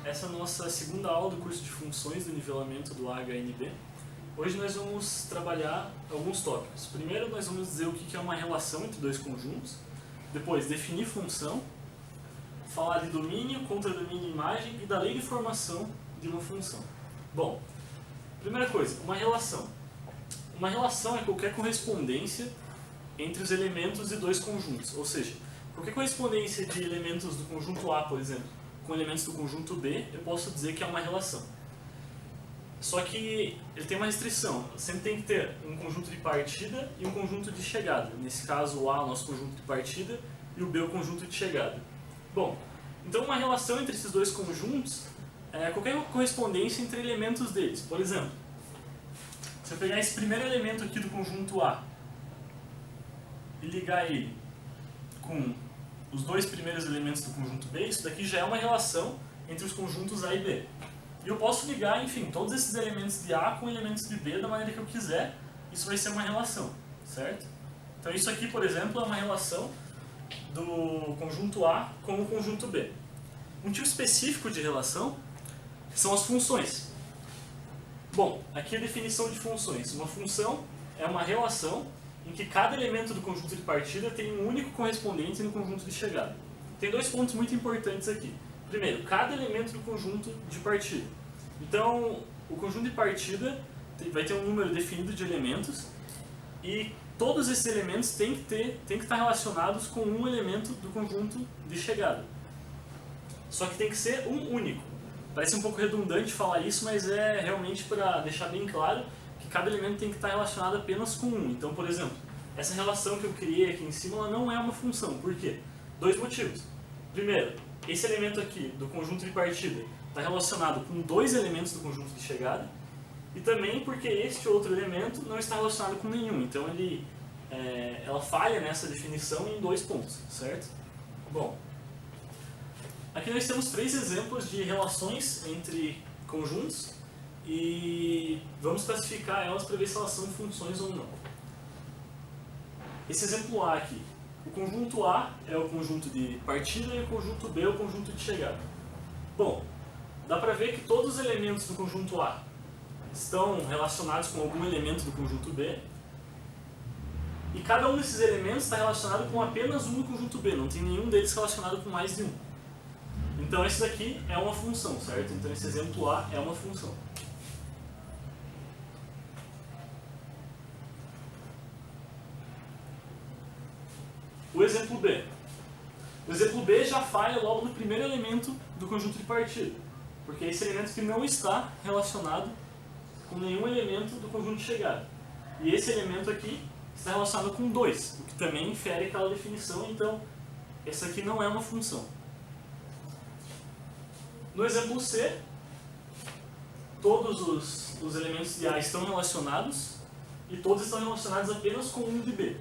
essa é a nossa segunda aula do curso de funções do nivelamento do HNB. Hoje nós vamos trabalhar alguns tópicos. Primeiro nós vamos dizer o que é uma relação entre dois conjuntos, depois definir função, falar de domínio, contradomínio e imagem e da lei de formação de uma função. Bom, primeira coisa, uma relação. Uma relação é qualquer correspondência entre os elementos de dois conjuntos, ou seja, qualquer correspondência de elementos do conjunto A, por exemplo, com elementos do conjunto B, eu posso dizer que é uma relação. Só que ele tem uma restrição, sempre tem que ter um conjunto de partida e um conjunto de chegada. Nesse caso, o A é o nosso conjunto de partida e o B é o conjunto de chegada. Bom, então uma relação entre esses dois conjuntos é qualquer correspondência entre elementos deles. Por exemplo, se eu pegar esse primeiro elemento aqui do conjunto A e ligar ele com os dois primeiros elementos do conjunto B, isso daqui já é uma relação entre os conjuntos A e B. E eu posso ligar, enfim, todos esses elementos de A com elementos de B da maneira que eu quiser, isso vai ser uma relação, certo? Então isso aqui, por exemplo, é uma relação do conjunto A com o conjunto B. Um tipo específico de relação são as funções. Bom, aqui a definição de funções. Uma função é uma relação em que cada elemento do conjunto de partida tem um único correspondente no conjunto de chegada. Tem dois pontos muito importantes aqui. Primeiro, cada elemento do conjunto de partida. Então, o conjunto de partida vai ter um número definido de elementos e todos esses elementos têm que estar relacionados com um elemento do conjunto de chegada. Só que tem que ser um único. Parece um pouco redundante falar isso, mas é realmente para deixar bem claro que cada elemento tem que estar relacionado apenas com um. Então, por exemplo, essa relação que eu criei aqui em cima ela não é uma função. Por quê? Dois motivos. Primeiro, esse elemento aqui do conjunto de partida está relacionado com dois elementos do conjunto de chegada e também porque este outro elemento não está relacionado com nenhum. Então, ela falha nessa definição em dois pontos, certo? Bom, aqui nós temos três exemplos de relações entre conjuntos e vamos classificar elas para ver se elas são funções ou não. Esse exemplo A aqui, o conjunto A é o conjunto de partida e o conjunto B é o conjunto de chegada. Bom, dá para ver que todos os elementos do conjunto A estão relacionados com algum elemento do conjunto B e cada um desses elementos está relacionado com apenas um do conjunto B, não tem nenhum deles relacionado com mais de um. Então esse daqui é uma função, certo? Então esse exemplo A é uma função. O exemplo B. O exemplo B já falha logo no primeiro elemento do conjunto de partida, porque é esse elemento que não está relacionado com nenhum elemento do conjunto de chegada. E esse elemento aqui está relacionado com dois, o que também infere aquela definição, então essa aqui não é uma função. No exemplo C, todos os elementos de A estão relacionados e todos estão relacionados apenas com um de B.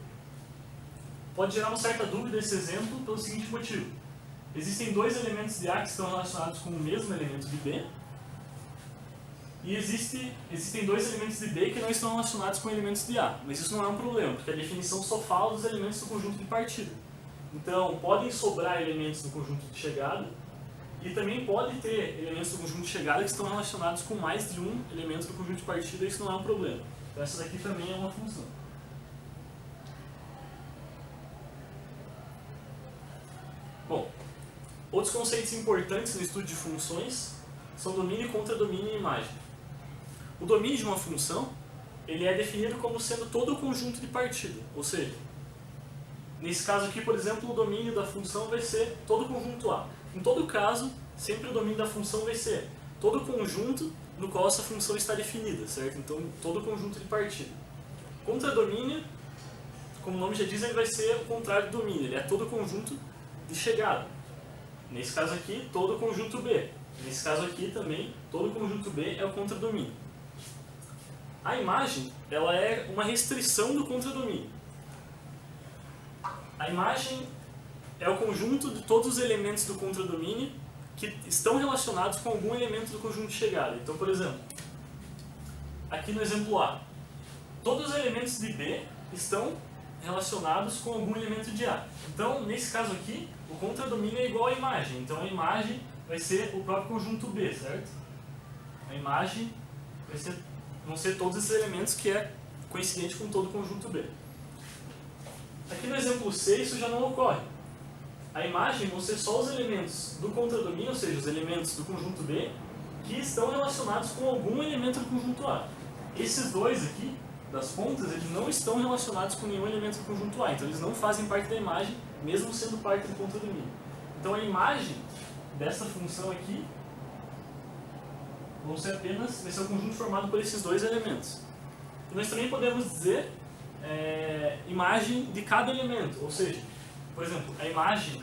Pode gerar uma certa dúvida esse exemplo pelo seguinte motivo. Existem dois elementos de A que estão relacionados com o mesmo elemento de B e existem dois elementos de B que não estão relacionados com elementos de A. Mas isso não é um problema, porque a definição só fala dos elementos do conjunto de partida. Então, podem sobrar elementos do conjunto de chegada e também pode ter elementos do conjunto de chegada que estão relacionados com mais de um elemento do conjunto de partida e isso não é um problema. Então, essa daqui também é uma função. Bom, outros conceitos importantes no estudo de funções são domínio, contradomínio e imagem. O domínio de uma função ele é definido como sendo todo o conjunto de partida, ou seja, nesse caso aqui, por exemplo, o domínio da função vai ser todo o conjunto A. Em todo caso, sempre o domínio da função vai ser todo o conjunto no qual essa função está definida, certo? Então, todo o conjunto de partida. Contradomínio, como o nome já diz, ele vai ser o contrário do domínio, ele é todo o conjunto de chegada. Nesse caso aqui, todo o conjunto B. Nesse caso aqui também, todo o conjunto B é o contradomínio. A imagem, ela é uma restrição do contradomínio. A imagem é o conjunto de todos os elementos do contradomínio que estão relacionados com algum elemento do conjunto de chegada. Então, por exemplo, aqui no exemplo A, todos os elementos de B estão relacionados com algum elemento de A. Então, nesse caso aqui, o contradomínio é igual à imagem. Então, a imagem vai ser o próprio conjunto B, certo? A imagem vão ser todos esses elementos que é coincidente com todo o conjunto B. Aqui no exemplo C isso já não ocorre. A imagem vão ser só os elementos do contradomínio, ou seja, os elementos do conjunto B, que estão relacionados com algum elemento do conjunto A. Esses dois aqui, das pontas, eles não estão relacionados com nenhum elemento do conjunto A, então eles não fazem parte da imagem, mesmo sendo parte do contradomínio. Então a imagem dessa função aqui vai ser o conjunto formado por esses dois elementos. E nós também podemos dizer imagem de cada elemento, ou seja, por exemplo, a imagem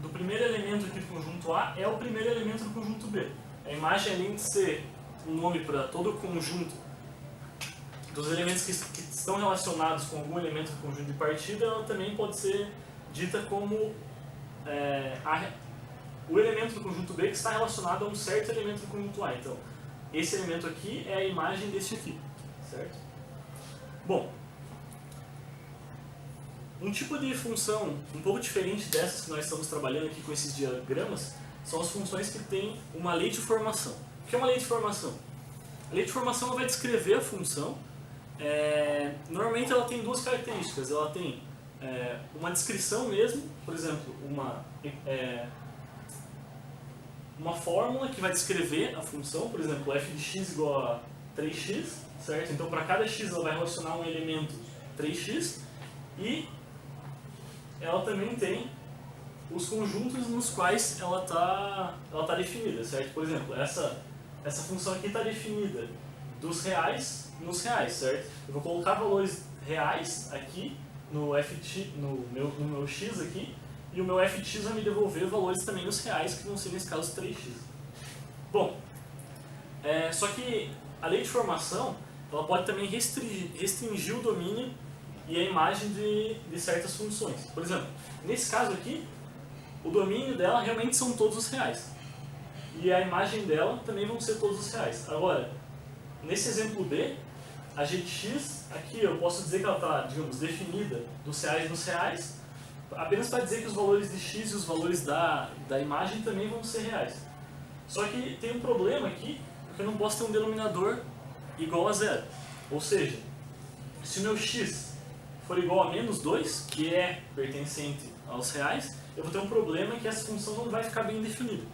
do primeiro elemento aqui do conjunto A é o primeiro elemento do conjunto B. A imagem, além de ser um nome para todo o conjunto dos elementos que estão relacionados com algum elemento do conjunto de partida, ela também pode ser dita como o elemento do conjunto B que está relacionado a um certo elemento do conjunto A. Então, esse elemento aqui é a imagem desse aqui, certo? Bom, um tipo de função um pouco diferente dessas que nós estamos trabalhando aqui com esses diagramas são as funções que têm uma lei de formação. O que é uma lei de formação? A lei de formação ela vai descrever a função. Normalmente ela tem duas características. Ela tem uma descrição mesmo, por exemplo, uma fórmula que vai descrever a função, por exemplo, f de x igual a 3x, certo? Então para cada x ela vai relacionar um elemento 3x e ela também tem os conjuntos nos quais ela tá definida, certo? Por exemplo, essa função aqui está definida dos reais nos reais, certo? Eu vou colocar valores reais aqui no meu x aqui, e o meu f de x vai me devolver valores também nos reais, que vão ser nesse caso 3x. Bom, só que a lei de formação ela pode também restringir o domínio e a imagem de certas funções. Por exemplo, nesse caso aqui, o domínio dela realmente são todos os reais. E a imagem dela também vão ser todos os reais. Agora, nesse exemplo B, a g de x, aqui eu posso dizer que ela está, digamos, definida dos reais nos reais, apenas para dizer que os valores de x e os valores da imagem também vão ser reais. Só que tem um problema aqui, porque eu não posso ter um denominador igual a zero. Ou seja, se o meu x for igual a menos 2, que é pertencente aos reais, eu vou ter um problema que essa função não vai ficar bem definida.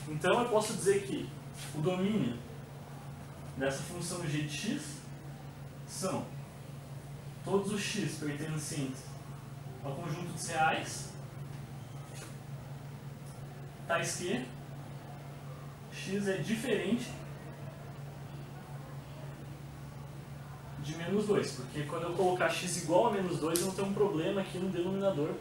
Então eu posso dizer que o domínio dessa função g de x são todos os x pertencentes ao conjunto dos reais, tais que x é diferente de menos 2, porque quando eu colocar x igual a menos 2, eu vou ter um problema aqui no denominador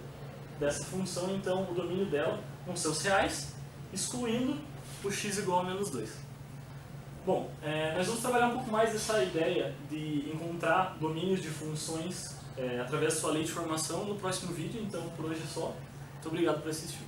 dessa função, então o domínio dela vão ser os reais, excluindo o x igual a menos 2. Bom, nós vamos trabalhar um pouco mais dessa ideia de encontrar domínios de funções através da sua lei de formação no próximo vídeo, então por hoje é só. Muito obrigado por assistir.